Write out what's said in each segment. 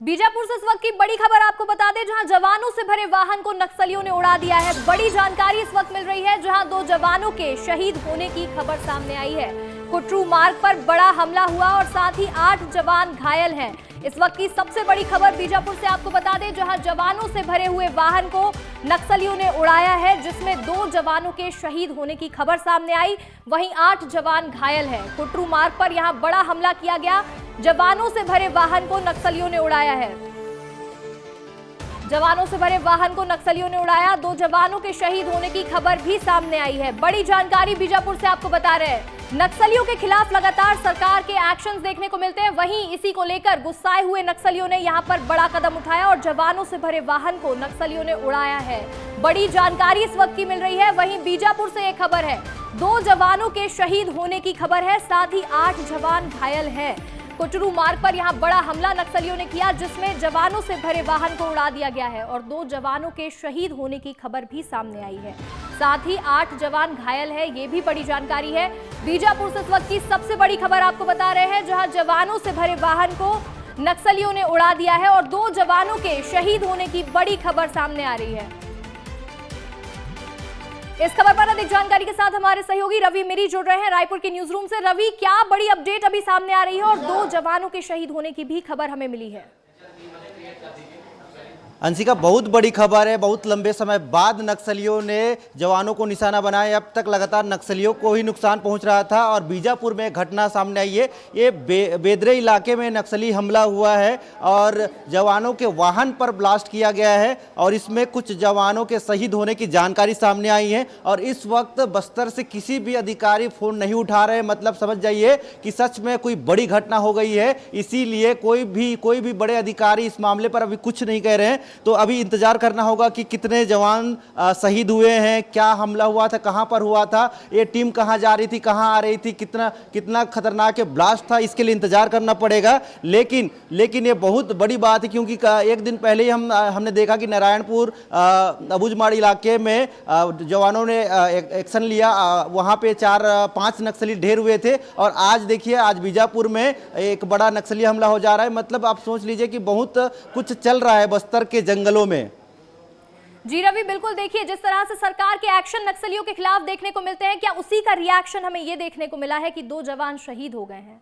बीजापुर से इस वक्त की बड़ी खबर आपको बता दें, जहां जवानों से भरे वाहन को नक्सलियों ने उड़ा दिया है। बड़ी जानकारी इस वक्त मिल रही है, जहां 2 जवानों के शहीद होने की खबर सामने आई है। कुटरू मार्ग पर बड़ा हमला हुआ और साथ ही 8 जवान घायल हैं। इस वक्त की सबसे बड़ी खबर बीजापुर से आपको बता दें, जहां जवानों से भरे हुए वाहन को नक्सलियों ने उड़ाया है, जिसमें 2 जवानों के शहीद होने की खबर सामने आई, वहीं 8 जवान घायल हैं। कुटरू मार्ग पर यहां बड़ा हमला किया गया, जवानों से भरे वाहन को नक्सलियों ने उड़ाया है। जवानों से भरे वाहन को नक्सलियों ने उड़ाया, 2 जवानों के शहीद होने की खबर भी सामने आई है। बड़ी जानकारी बीजापुर से आपको बता रहे हैं। नक्सलियों के खिलाफ लगातार सरकार के एक्शंस देखने को मिलते हैं, वहीं इसी को लेकर गुस्साए हुए नक्सलियों ने यहां पर बड़ा कदम उठाया और जवानों से भरे वाहन को नक्सलियों ने उड़ाया है। बड़ी जानकारी इस वक्त की मिल रही है। वहीं बीजापुर से एक खबर है, 2 जवानों के शहीद होने की खबर है, साथ ही 8 जवान घायल हैं। कुटरू मार्ग पर यहां बड़ा हमला नक्सलियों ने किया, जिसमें जवानों से भरे वाहन को उड़ा दिया गया है और 2 जवानों के शहीद होने की खबर भी सामने आई है। साथ ही 8 जवान घायल है, ये भी बड़ी जानकारी है। बीजापुर से इस वक्त की सबसे बड़ी खबर आपको बता रहे हैं, जहां जवानों से भरे वाहन को नक्सलियों ने उड़ा दिया है और 2 जवानों के शहीद होने की बड़ी खबर सामने आ रही है। इस खबर पर अधिक जानकारी के साथ हमारे सहयोगी रवि मिरी जुड़ रहे हैं रायपुर के न्यूज रूम से। रवि, क्या बड़ी अपडेट अभी सामने आ रही है और 2 जवानों के शहीद होने की भी खबर हमें मिली है? अंशिका, बहुत बड़ी खबर है। बहुत लंबे समय बाद नक्सलियों ने जवानों को निशाना बनाया। अब तक लगातार नक्सलियों को ही नुकसान पहुंच रहा था और बीजापुर में घटना सामने आई है। ये बेदरे इलाके में नक्सली हमला हुआ है और जवानों के वाहन पर ब्लास्ट किया गया है और इसमें कुछ जवानों के शहीद होने की जानकारी सामने आई है। और इस वक्त बस्तर से किसी भी अधिकारी फोन नहीं उठा रहे, मतलब समझ जाइए कि सच में कोई बड़ी घटना हो गई है। इसीलिए कोई भी बड़े अधिकारी इस मामले पर अभी कुछ नहीं कह रहे हैं। तो अभी इंतजार करना होगा कि कितने जवान शहीद हुए हैं, क्या हमला हुआ था, कहां पर हुआ था, ये टीम कहां जा रही थी, कहां आ रही थी, कितना खतरनाक ये ब्लास्ट था, इसके लिए इंतजार करना पड़ेगा। लेकिन ये बहुत बड़ी बात है, क्योंकि एक दिन पहले ही हमने देखा कि नारायणपुर अबूझमाड़ इलाके में जवानों ने एक्शन लिया, वहां पे 4-5 नक्सली ढेर हुए थे और आज देखिए, आज बीजापुर में एक बड़ा नक्सली हमला हो जा रहा है। मतलब आप सोच लीजिए कि बहुत कुछ चल रहा है बस्तर के जंगलों में। जी रवि, बिल्कुल। देखिए, जिस तरह से सरकार के एक्शन नक्सलियों के खिलाफ देखने को मिलते हैं, क्या उसी का रिएक्शन हमें ये देखने को मिला है कि 2 जवान शहीद हो गए हैं?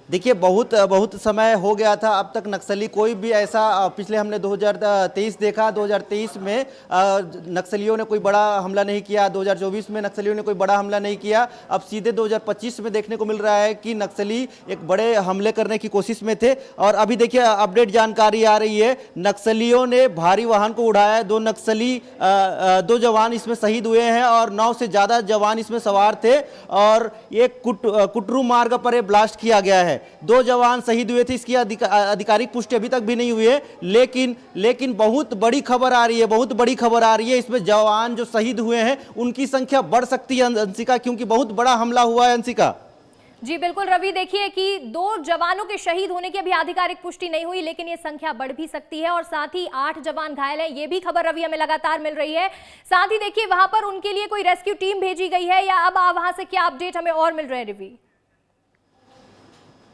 देखिए, बहुत समय हो गया था, अब तक नक्सली कोई भी ऐसा, पिछले हमने 2023 देखा, 2023 में नक्सलियों ने कोई बड़ा हमला नहीं किया, 2024 में नक्सलियों ने कोई बड़ा हमला नहीं किया। अब सीधे 2025 में देखने को मिल रहा है कि नक्सली एक बड़े हमले करने की कोशिश में थे। और अभी देखिए, अपडेट जानकारी आ रही है, नक्सलियों ने भारी वाहन को उड़ाया, 2 जवान इसमें शहीद हुए हैं और 9 से ज़्यादा जवान इसमें सवार थे और ये कुटरू मार्ग पर ब्लास्ट किया गया है। 2 जवान शहीद हुए थे, इसकी आधिकारिक पुष्टि अभी तक भी नहीं हुई है। लेकिन बहुत बड़ी खबर आ रही है, बहुत बड़ी खबर आ रही है। इसमें जवान जो शहीद हुए हैं उनकी संख्या बढ़ सकती है अंशिका, क्योंकि बहुत बड़ा हमला हुआ है अंशिका। जी बिल्कुल रवि, देखिए कि 2 जवानों के शहीद होने की अभी आधिकारिक पुष्टि नहीं हुई, लेकिन ये संख्या बढ़ भी सकती है और साथ ही 8 जवान घायल हैं, ये भी खबर रवि हमें लगातार मिल रही है। साथ ही देखिए, वहां पर उनके लिए कोई रेस्क्यू टीम भेजी गई है या अब वहां से क्या अपडेट हमें और मिल रहे हैं रवि?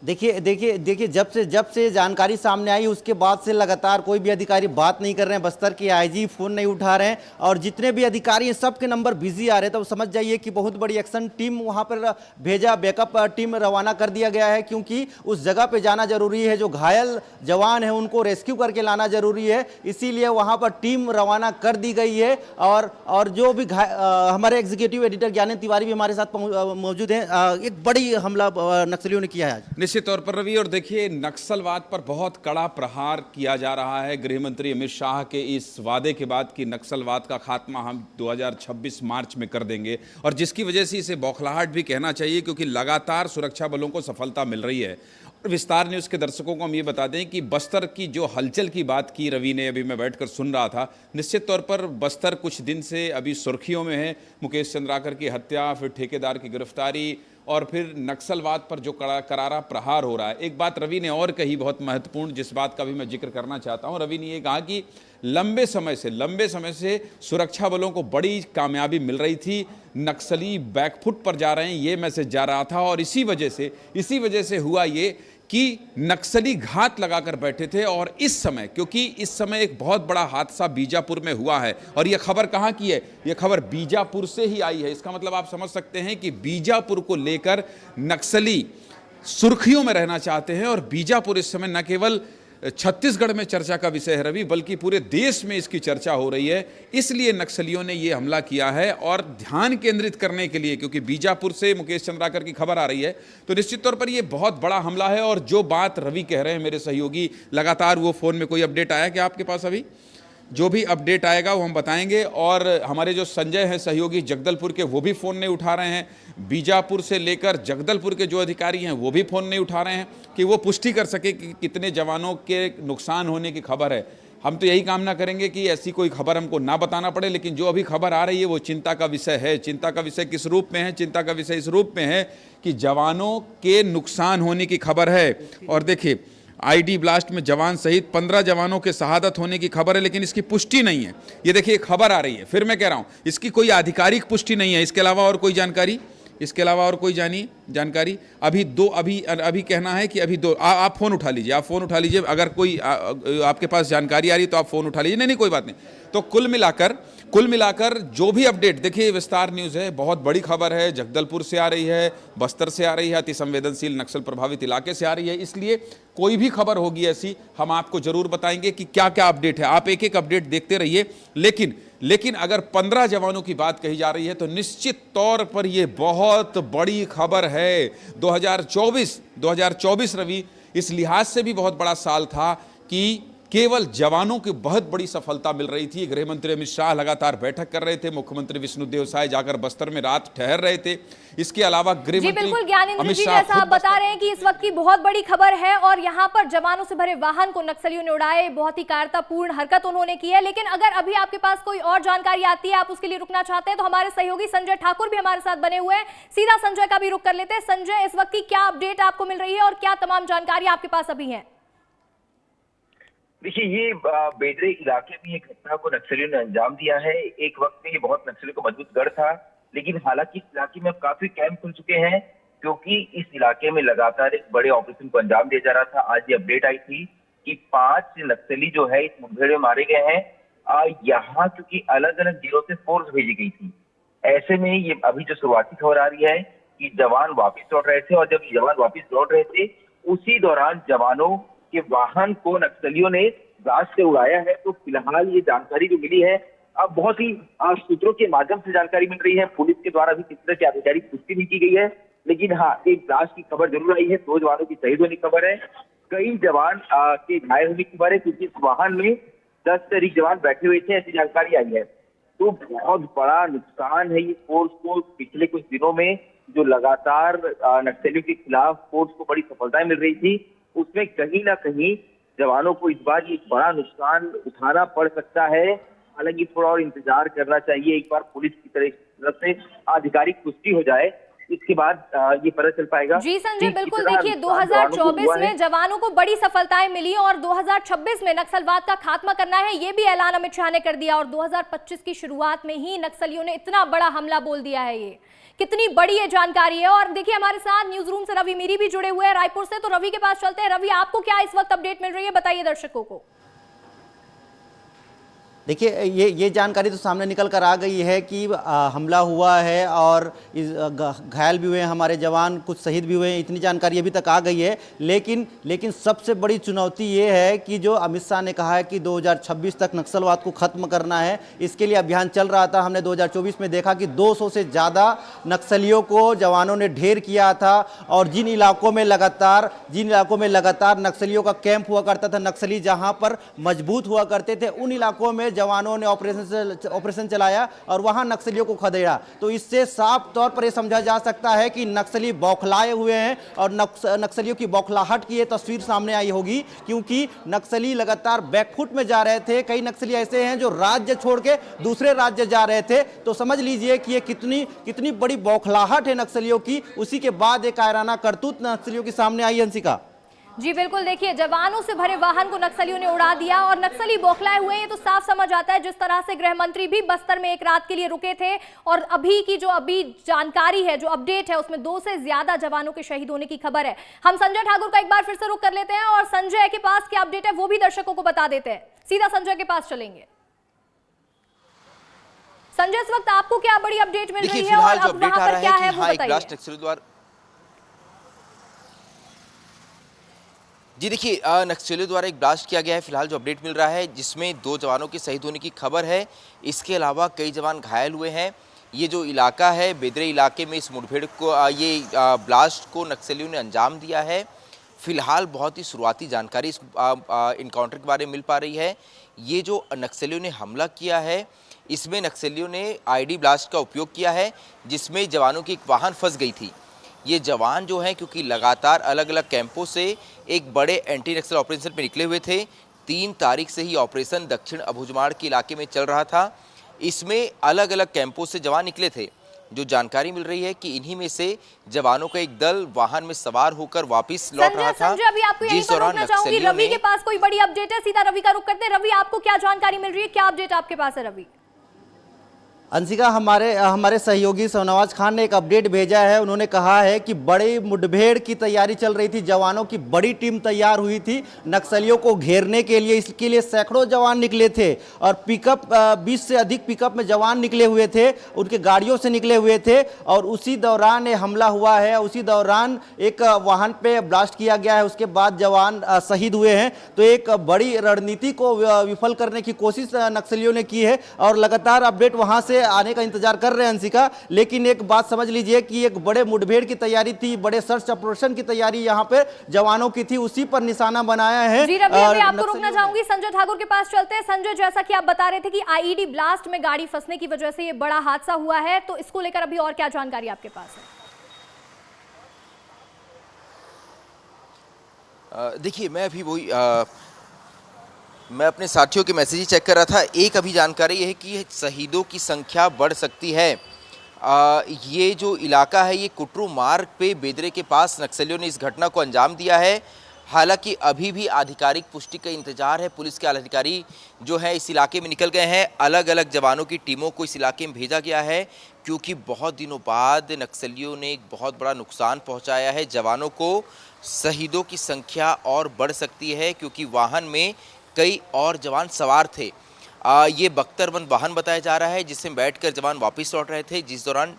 देखिए, जब से जानकारी सामने आई उसके बाद से लगातार कोई भी अधिकारी बात नहीं कर रहे हैं। बस्तर के आईजी फोन नहीं उठा रहे हैं और जितने भी अधिकारी हैं सबके नंबर बिजी आ रहे हैं। तो समझ जाइए कि बहुत बड़ी एक्शन टीम वहां पर भेजा, बैकअप टीम रवाना कर दिया गया है, क्योंकि उस जगह पे जाना जरूरी है। जो घायल जवान है उनको रेस्क्यू करके लाना जरूरी है, इसीलिए वहां पर टीम रवाना कर दी गई है। और जो भी हमारे एग्जीक्यूटिव एडिटर ज्ञानेंद्र तिवारी भी हमारे साथ मौजूद हैं। एक बड़ी हमला नक्सलियों ने किया है आज। निश्चित तौर पर रवि, और देखिए, नक्सलवाद पर बहुत कड़ा प्रहार किया जा रहा है गृह मंत्री अमित शाह के इस वादे के बाद कि नक्सलवाद का खात्मा हम 2026 मार्च में कर देंगे, और जिसकी वजह से इसे बौखलाहट भी कहना चाहिए, क्योंकि लगातार सुरक्षा बलों को सफलता मिल रही है। विस्तार न्यूज़ के दर्शकों को हम ये बता दें कि बस्तर की जो हलचल की बात की रवि ने, अभी मैं बैठकर सुन रहा था, निश्चित तौर पर बस्तर कुछ दिन से अभी सुर्खियों में है। मुकेश चंद्राकर की हत्या, फिर ठेकेदार की गिरफ्तारी और फिर नक्सलवाद पर जो करारा प्रहार हो रहा है। एक बात रवि ने और कही बहुत महत्वपूर्ण, जिस बात का भी मैं जिक्र करना चाहता हूं। रवि ने ये कहा कि लंबे समय से सुरक्षा बलों को बड़ी कामयाबी मिल रही थी, नक्सली बैकफुट पर जा रहे हैं, ये मैसेज जा रहा था, और इसी वजह से हुआ ये कि नक्सली घात लगाकर बैठे थे। और इस समय, क्योंकि इस समय एक बहुत बड़ा हादसा बीजापुर में हुआ है, और यह खबर कहां की है? यह खबर बीजापुर से ही आई है। इसका मतलब आप समझ सकते हैं कि बीजापुर को लेकर नक्सली सुर्खियों में रहना चाहते हैं। और बीजापुर इस समय न केवल छत्तीसगढ़ में चर्चा का विषय है रवि, बल्कि पूरे देश में इसकी चर्चा हो रही है। इसलिए नक्सलियों ने यह हमला किया है, और ध्यान केंद्रित करने के लिए, क्योंकि बीजापुर से मुकेश चंद्राकर की खबर आ रही है, तो निश्चित तौर पर यह बहुत बड़ा हमला है। और जो बात रवि कह रहे हैं मेरे सहयोगी, लगातार वो फोन में कोई अपडेट आया क्या आपके पास? अभी जो भी अपडेट आएगा वो हम बताएंगे। और हमारे जो संजय हैं सहयोगी जगदलपुर के, वो भी फ़ोन नहीं उठा रहे हैं। बीजापुर से लेकर जगदलपुर के जो अधिकारी हैं वो भी फ़ोन नहीं उठा रहे हैं कि वो पुष्टि कर सके कि कितने जवानों के नुकसान होने की खबर है। हम तो यही कामना करेंगे कि ऐसी कोई खबर हमको ना बताना पड़े, लेकिन जो अभी खबर आ रही है वो चिंता का विषय है। चिंता का विषय किस रूप में है? चिंता का विषय इस रूप में है कि जवानों के नुकसान होने की खबर है। और देखिए, आईडी ब्लास्ट में जवान सहित 15 जवानों के शहादत होने की खबर है, लेकिन इसकी पुष्टि नहीं है। ये देखिए खबर आ रही है, फिर मैं कह रहा हूं इसकी कोई आधिकारिक पुष्टि नहीं है। इसके अलावा और कोई जानकारी, इसके अलावा और कोई जानकारी अभी कहना है कि अभी दो आप फोन उठा लीजिए, आप फोन उठा लीजिए। अगर कोई आपके पास जानकारी आ रही तो आप फोन उठा लीजिए। नहीं कोई बात नहीं। तो कुल मिलाकर जो भी अपडेट, देखिए विस्तार न्यूज़ है, बहुत बड़ी खबर है, जगदलपुर से आ रही है, बस्तर से आ रही है, अति संवेदनशील नक्सल प्रभावित इलाके से आ रही है। इसलिए कोई भी खबर होगी ऐसी हम आपको जरूर बताएंगे कि क्या क्या अपडेट है। आप एक एक अपडेट देखते रहिए। लेकिन अगर 15 जवानों की बात कही जा रही है तो निश्चित तौर पर यह बहुत बड़ी खबर है। 2024 रवि इस लिहाज से भी बहुत बड़ा साल था कि केवल जवानों की बहुत बड़ी सफलता मिल रही थी। गृह मंत्री अमित शाह लगातार बैठक कर रहे थे, मुख्यमंत्री विष्णुदेव साय जाकर बस्तर में रात ठहर रहे थे। इसके अलावा गृह मंत्री बिल्कुल ज्ञानेंद्र जी, जैसा आप बता रहे हैं कि इस वक्त की बहुत बड़ी खबर है और यहाँ पर जवानों से भरे वाहन को नक्सलियों ने उड़ाए, बहुत ही कायरतापूर्ण हरकत उन्होंने की है। लेकिन अगर अभी आपके पास कोई और जानकारी आती है, आप उसके लिए रुकना चाहते हैं, तो हमारे सहयोगी संजय ठाकुर भी हमारे साथ बने हुए हैं। सीधा संजय का भी रुक कर लेते हैं। संजय, इस वक्त की क्या अपडेट आपको मिल रही है और क्या तमाम जानकारी आपके पास अभी है? देखिए, ये बेदरे इलाके में एक घटना को नक्सलियों ने अंजाम दिया है। एक वक्त में ये बहुत नक्सलियों का मजबूत गढ़ था, लेकिन हालांकि इस इलाके में काफी कैंप खुल चुके हैं, क्योंकि इस इलाके में लगातार एक बड़े ऑपरेशन को अंजाम दिया जा रहा था। आज ये अपडेट आई थी कि 5 नक्सली जो है इस मुठभेड़ में मारे गए हैं। यहाँ क्योंकि अलग अलग जिलों से फोर्स भेजी गई थी, ऐसे में ये अभी जो शुरुआती खबर आ रही है कि जवान वापिस लौट रहे थे, और जब जवान वापिस लौट रहे थे उसी दौरान जवानों के वाहन को नक्सलियों ने ब्लास्ट से उड़ाया है। तो फिलहाल ये जानकारी जो मिली है, अब बहुत ही सूत्रों के माध्यम से जानकारी मिल रही है। पुलिस के द्वारा भी किसी तरह की आधिकारिक पुष्टि नहीं की गई है, लेकिन हाँ, एक ब्लास्ट की खबर जरूर आई है। 2 जवानों की शहीद होने की खबर है, कई जवान के घायल होने की खबर है, क्योंकि इस वाहन में 10 से अधिक जवान बैठे हुए थे, ऐसी जानकारी आई है। तो बहुत बड़ा नुकसान है ये फोर्स को। पिछले कुछ दिनों में जो लगातार नक्सलियों के खिलाफ फोर्स को बड़ी सफलताएं मिल रही थी, उसमें कहीं ना कहीं जवानों को इस बार ये बड़ा नुकसान उठाना पड़ सकता है। हालांकि थोड़ा और इंतजार करना चाहिए, एक बार पुलिस की तरफ से आधिकारिक पुष्टि हो जाए, इसके बाद ये पता चल पाएगा। जी संजय, बिल्कुल। देखिए, 2024 में जवानों को बड़ी सफलताएं मिली और 2026 में नक्सलवाद का खात्मा करना है, ये भी ऐलान अमित शाह ने कर दिया। और 2025 की शुरुआत में ही नक्सलियों ने इतना बड़ा हमला बोल दिया है। ये कितनी बड़ी ये जानकारी है। और देखिए, हमारे साथ न्यूज रूम से रवि मीरी भी जुड़े हुए हैं रायपुर से, तो रवि के पास चलते हैं। रवि, आपको क्या इस वक्त अपडेट मिल रही है, बताइए दर्शकों को। देखिए, ये जानकारी तो सामने निकल कर आ गई है कि हमला हुआ है और घायल भी हुए हैं हमारे जवान, कुछ शहीद भी हुए हैं, इतनी जानकारी अभी तक आ गई है। लेकिन सबसे बड़ी चुनौती ये है कि जो अमित शाह ने कहा है कि 2026 तक नक्सलवाद को ख़त्म करना है, इसके लिए अभियान चल रहा था। हमने 2024 में देखा कि 200 से ज़्यादा नक्सलियों को जवानों ने ढेर किया था। और जिन इलाकों में लगातार नक्सलियों का कैंप हुआ करता था, नक्सली जहाँ पर मजबूत हुआ करते थे, उन इलाकों में जवानों ने ऑपरेशन चलाया और वहां नक्सलियों को खदेड़ा। तो इससे साफ तौर पर यह समझा जा सकता है कि नक्सली बौखलाए हुए हैं और नक्सलियों की बौखलाहट की यह तस्वीर सामने आई होगी, क्योंकि नक्सली लगातार बैकफुट में जा रहे थे। कई नक्सली ऐसे हैं जो राज्य छोड़ के दूसरे राज्य जा रहे थे। तो समझ लीजिए कि ये कितनी बड़ी बौखलाहट है नक्सलियों की। उसी के बाद एक कायराना करतूत नक्सलियों के सामने आई। हंसिका, जी बिल्कुल, देखिए जवानों से भरे वाहन को नक्सलियों ने उड़ा दिया और नक्सली बौखलाए हुए हैं। ये तो साफ समझ आता है जिस तरह से गृह मंत्री भी बस्तर में एक रात के लिए रुके थे और अभी की जो जानकारी है, जो अपडेट है, उसमें 2 से ज्यादा जवानों के शहीद होने की खबर है। हम संजय ठाकुर का एक बार फिर से रुख कर लेते हैं और संजय के पास क्या अपडेट है वो भी दर्शकों को बता देते हैं। सीधा संजय के पास चलेंगे। संजय, इस वक्त आपको क्या बड़ी अपडेट मिल रही है और अब वहां पर क्या है वो बताइए। जी देखिए, नक्सलियों द्वारा एक ब्लास्ट किया गया है फिलहाल जो अपडेट मिल रहा है, जिसमें 2 जवानों के शहीद होने की खबर है। इसके अलावा कई जवान घायल हुए हैं। ये जो इलाका है बेदरे इलाके में, इस मुठभेड़ को ये ब्लास्ट को नक्सलियों ने अंजाम दिया है। फिलहाल बहुत ही शुरुआती जानकारी इस इनकाउंटर के बारे में मिल पा रही है। ये जो नक्सलियों ने हमला किया है, इसमें नक्सलियों ने आईडी ब्लास्ट का उपयोग किया है, जिसमें जवानों की एक वाहन फंस गई थी। ये जवान जो हैं, क्योंकि लगातार अलग अलग कैंपों से एक बड़े एंटी नक्सल ऑपरेशन पे निकले हुए थे। 3 तारीख से ही ऑपरेशन दक्षिण अबुझमाड़ के इलाके में चल रहा था। इसमें अलग अलग कैंपों से जवान निकले थे। जो जानकारी मिल रही है कि इन्हीं में से जवानों का एक दल वाहन में सवार होकर वापस लौट रहा था। अभी आपको यहीं पर रोकना चाहूंगी। रवि के पास कोई बड़ी अपडेट है? सीधा रवि का रुख करते हैं। रवि, आपको क्या जानकारी मिल रही है? क्या अपडेट आपके पास है रवि? अंशिका, हमारे सहयोगी सोनवाज खान ने एक अपडेट भेजा है। उन्होंने कहा है कि बड़ी मुठभेड़ की तैयारी चल रही थी, जवानों की बड़ी टीम तैयार हुई थी नक्सलियों को घेरने के लिए। इसके लिए सैकड़ों जवान निकले थे और पिकअप 20 से अधिक पिकअप में जवान निकले हुए थे, उनके गाड़ियों से निकले हुए थे और उसी दौरान ये हमला हुआ है। उसी दौरान एक वाहन पे ब्लास्ट किया गया है, उसके बाद जवान शहीद हुए हैं। तो एक बड़ी रणनीति को विफल करने की कोशिश नक्सलियों ने की है और लगातार अपडेट वहां से आने का इंतजार कर रहे हैं अंशिका। लेकिन एक बात समझ लीजिए कि एक बड़े मुठभेड़ की तैयारी थी, बड़े सर्च ऑपरेशन की तैयारी यहाँ पे जवानों की थी, उसी पर निशाना बनाया है। जी रवि, अभी आपको रुकना चाहूंगी। संजय ठाकुर के पास चलते हैं। संजय, जैसा कि आप बता रहे थे कि आईईडी ब्लास्ट में गाड़ी फंसने की वजह से ये बड़ा हादसा हुआ है, तो इसको लेकर अभी और क्या जानकारी आपके पास है? देखिए, मैं अपने साथियों के मैसेज चेक कर रहा था। एक अभी जानकारी ये है कि शहीदों की संख्या बढ़ सकती है। ये जो इलाका है, ये कुटरू मार्ग पे बेदरे के पास नक्सलियों ने इस घटना को अंजाम दिया है। हालांकि अभी भी आधिकारिक पुष्टि का इंतजार है। पुलिस के अधिकारी जो है इस इलाके में निकल गए हैं। अलग अलग जवानों की टीमों को इस इलाके में भेजा गया है, क्योंकि बहुत दिनों बाद नक्सलियों ने एक बहुत बड़ा नुकसान पहुँचाया है जवानों को। शहीदों की संख्या और बढ़ सकती है, क्योंकि वाहन में कई और जवान सवार थे। ये बख्तरबंद वाहन बताया जा रहा है, जिसमें बैठकर जवान वापस लौट रहे थे, जिस दौरान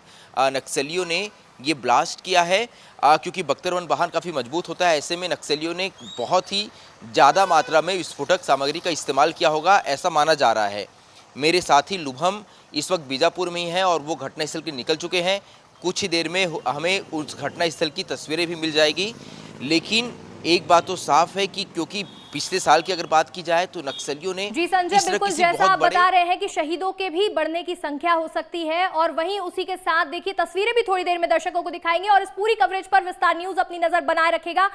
नक्सलियों ने ये ब्लास्ट किया है। क्योंकि बख्तरबंद वाहन काफ़ी मजबूत होता है, ऐसे में नक्सलियों ने बहुत ही ज़्यादा मात्रा में विस्फोटक सामग्री का इस्तेमाल किया होगा, ऐसा माना जा रहा है। मेरे साथी लुभम इस वक्त बीजापुर में ही हैं और वो घटनास्थल के निकल चुके हैं। कुछ ही देर में हमें उस घटनास्थल की तस्वीरें भी मिल जाएगी। लेकिन एक बात तो साफ है कि क्योंकि पिछले साल की अगर बात की जाए तो नक्सलियों ने जी संजय, बिल्कुल जैसा आप बता रहे हैं कि शहीदों के भी बढ़ने की संख्या हो सकती है और वहीं उसी के साथ देखिए तस्वीरें भी थोड़ी देर में दर्शकों को दिखाएंगे और इस पूरी कवरेज पर विस्तार न्यूज अपनी नजर बनाए रखेगा।